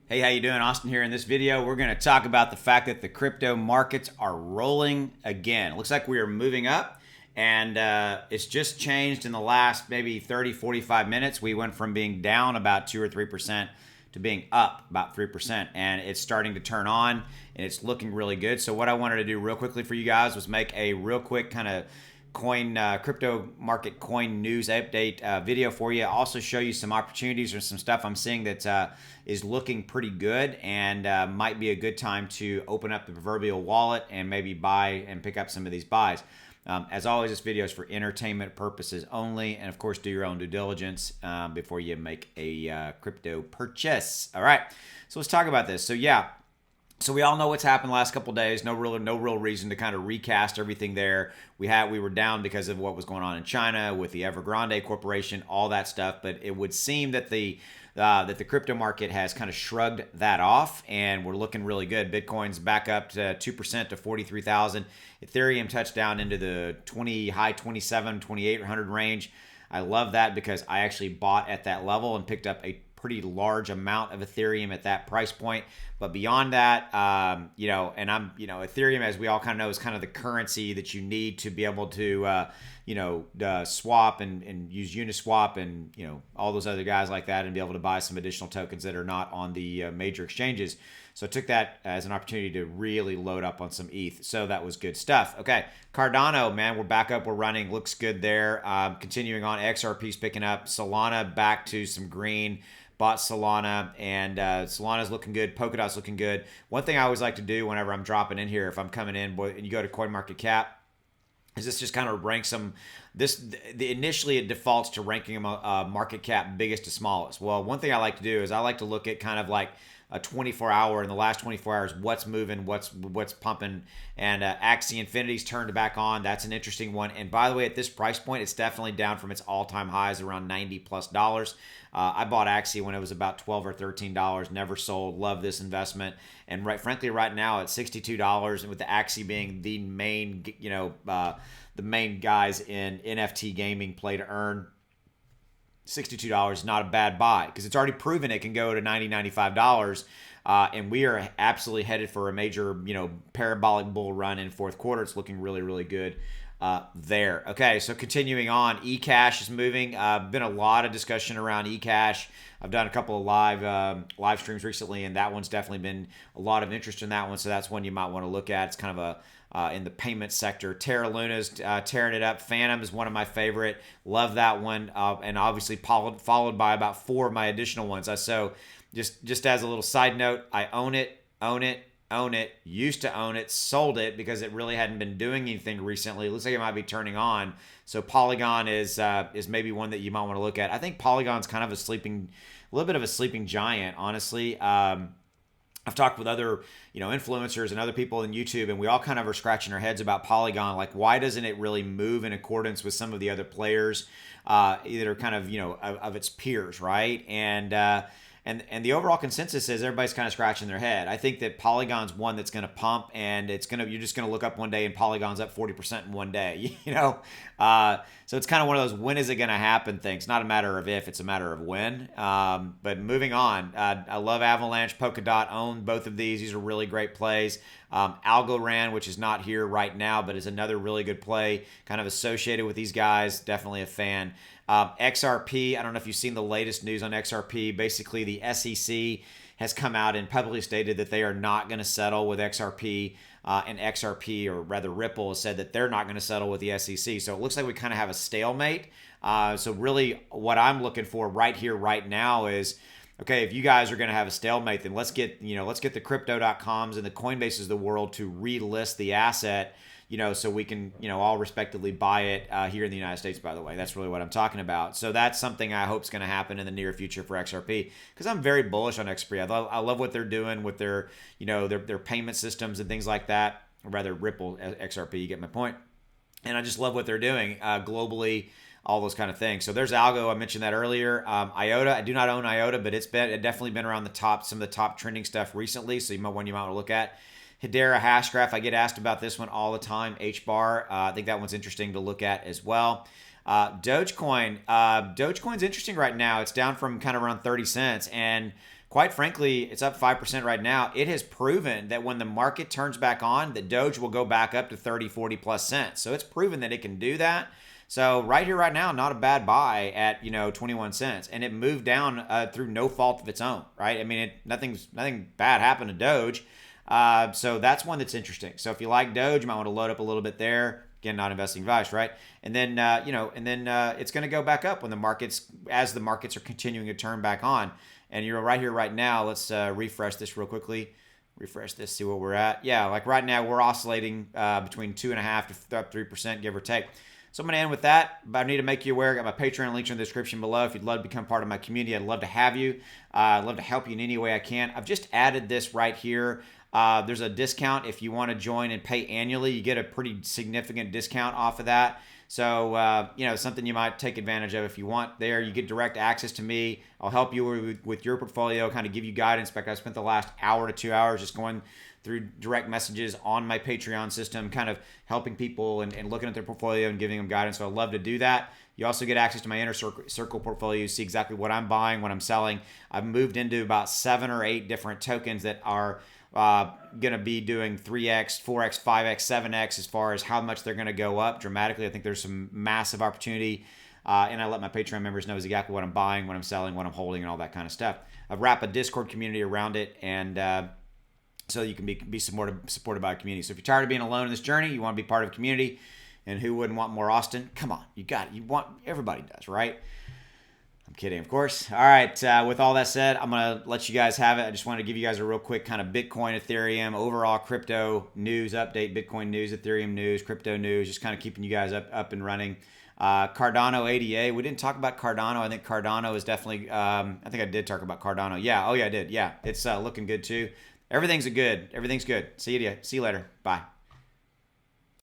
Hey, how you doing? Austin here. In this video, we're going to talk about the fact that the crypto markets are rolling again. It looks like we are moving up, and it's just changed in the last maybe 30, 45 minutes. We went from being down about 2 or 3% to being up about 3%, and it's starting to turn on, and it's looking really good. So what I wanted to do real quickly for you guys was make a real quick kind of crypto market coin news update video for you. Also show you some opportunities or some stuff I'm seeing that is looking pretty good and might be a good time to open up the proverbial wallet and maybe buy and pick up some of these buys. As always, this video is for entertainment purposes only, and of course, do your own due diligence before you make a crypto purchase. All right, so let's talk about this. So we all know what's happened the last couple of days. No real reason to kind of recast everything there. We were down because of what was going on in China with the Evergrande Corporation, all that stuff. But it would seem that the crypto market has kind of shrugged that off, and we're looking really good. Bitcoin's back up to 2% to 43,000. Ethereum touched down into the high 27, 2,800 range. I love that because I actually bought at that level and picked up a pretty large amount of Ethereum at that price point. But beyond that, Ethereum, as we all kind of know, is kind of the currency that you need to be able to, swap and use Uniswap and, all those other guys like that and be able to buy some additional tokens that are not on the major exchanges. So I took that as an opportunity to really load up on some ETH. So that was good stuff. Okay, Cardano, man, we're back up. We're running. Looks good there. Continuing on, XRP's picking up. Solana back to some green. Bought Solana, and Solana's looking good. Polkadot's looking good. One thing I always like to do whenever I'm dropping in here, if I'm coming in, and you go to CoinMarketCap, is this just kind of ranks them. Initially it defaults to ranking them market cap biggest to smallest. Well, one thing I like to do is I like to look at kind of like a 24-hour, in the last 24 hours, what's moving, what's pumping, and Axie Infinity's turned back on. That's an interesting one. And by the way, at this price point, it's definitely down from its all-time highs around $90+. I bought Axie when it was about $12 or $13. Never sold. Love this investment. And frankly, right now at $62, and with the Axie being the main, the main guys in NFT gaming play to earn, $62 is not a bad buy because it's already proven it can go to $90, $95. And we are absolutely headed for a major, parabolic bull run in fourth quarter. It's looking really, really good there. Okay, so continuing on, eCash is moving. Been a lot of discussion around eCash. I've done a couple of live streams recently, and that one's definitely been a lot of interest in that one. So that's one you might want to look at. It's kind of in the payment sector. Terra Luna's tearing it up. Phantom is one of my favorite. Love that one. And obviously followed by about 4 of my additional ones. So just as a little side note, I own it, used to own it, sold it because it really hadn't been doing anything recently. It looks like it might be turning on. So Polygon is maybe one that you might want to look at. I think Polygon's kind of a little bit of a sleeping giant, honestly. I've talked with other, influencers and other people in YouTube, and we all kind of are scratching our heads about Polygon. Like, why doesn't it really move in accordance with some of the other players, either kind of, of its peers, right? And the overall consensus is everybody's kind of scratching their head. I think that Polygon's one that's going to pump, and you're just going to look up one day and Polygon's up 40% in one day, So it's kind of one of those when is it going to happen things. Not a matter of if, it's a matter of when. But moving on, I love Avalanche, Polkadot, own both of these. These are really great plays. Algorand, which is not here right now, but is another really good play, kind of associated with these guys. Definitely a fan. XRP, I don't know if you've seen the latest news on XRP. Basically, the SEC has come out and publicly stated that they are not going to settle with XRP, and XRP, or rather Ripple, has said that they're not going to settle with the SEC. So it looks like we kind of have a stalemate. So really what I'm looking for right here, right now is, okay, if you guys are going to have a stalemate, then let's get the crypto.coms and the Coinbases of the world to relist the asset, so we can, all respectively buy it here in the United States, by the way. That's really what I'm talking about. So that's something I hope is going to happen in the near future for XRP, because I'm very bullish on XRP. I love what they're doing with their, their payment systems and things like that, or rather Ripple, XRP, you get my point. And I just love what they're doing globally, all those kind of things. So there's Algo. I mentioned that earlier. IOTA, I do not own IOTA, but it definitely been around the top, some of the top trending stuff recently. So you might want to look at. Hedera Hashgraph, I get asked about this one all the time. HBAR, I think that one's interesting to look at as well. Dogecoin's interesting right now. It's down from kind of around 30 cents, and quite frankly, it's up 5% right now. It has proven that when the market turns back on, that Doge will go back up to 30, 40 plus cents. So it's proven that it can do that. So right here, right now, not a bad buy at 21 cents, and it moved down through no fault of its own, right? I mean, nothing bad happened to Doge, so that's one that's interesting. So if you like Doge, you might want to load up a little bit there. Again, not investing advice, right? And then it's going to go back up when as the markets are continuing to turn back on. And you're right here, right now. Let's refresh this real quickly. Refresh this, see where we're at. Yeah, like right now we're oscillating between 2.5% to 3%, give or take. So I'm going to end with that, but I need to make you aware. I got my Patreon links in the description below. If you'd love to become part of my community, I'd love to have you. I'd love to help you in any way I can. I've just added this right here. There's a discount if you want to join and pay annually. You get a pretty significant discount off of that. So, something you might take advantage of if you want there. You get direct access to me. I'll help you with your portfolio, kind of give you guidance. In fact, I spent the last hour to 2 hours just going through direct messages on my Patreon system, kind of helping people and looking at their portfolio and giving them guidance. So I'd love to do that. You also get access to my inner circle portfolio. You see exactly what I'm buying, what I'm selling. I've moved into about 7 or 8 different tokens that are going to be doing 3x, 4x, 5x, 7x as far as how much they're going to go up dramatically. I think there's some massive opportunity. And I let my Patreon members know exactly what I'm buying, what I'm selling, what I'm holding, and all that kind of stuff. I've wrapped a Discord community around it, and so you can be supported by a community. So if you're tired of being alone in this journey, you want to be part of a community, and who wouldn't want more Austin? Come on, you got it. Everybody does, right? I'm kidding, of course. All right, with all that said, I'm going to let you guys have it. I just wanted to give you guys a real quick kind of Bitcoin, Ethereum, overall crypto news update, Bitcoin news, Ethereum news, crypto news, just kind of keeping you guys up and running. Cardano ADA, we didn't talk about Cardano. I think Cardano is definitely, I think I did talk about Cardano. Yeah, I did. Yeah, it's looking good too. Everything's good. See you later. Bye.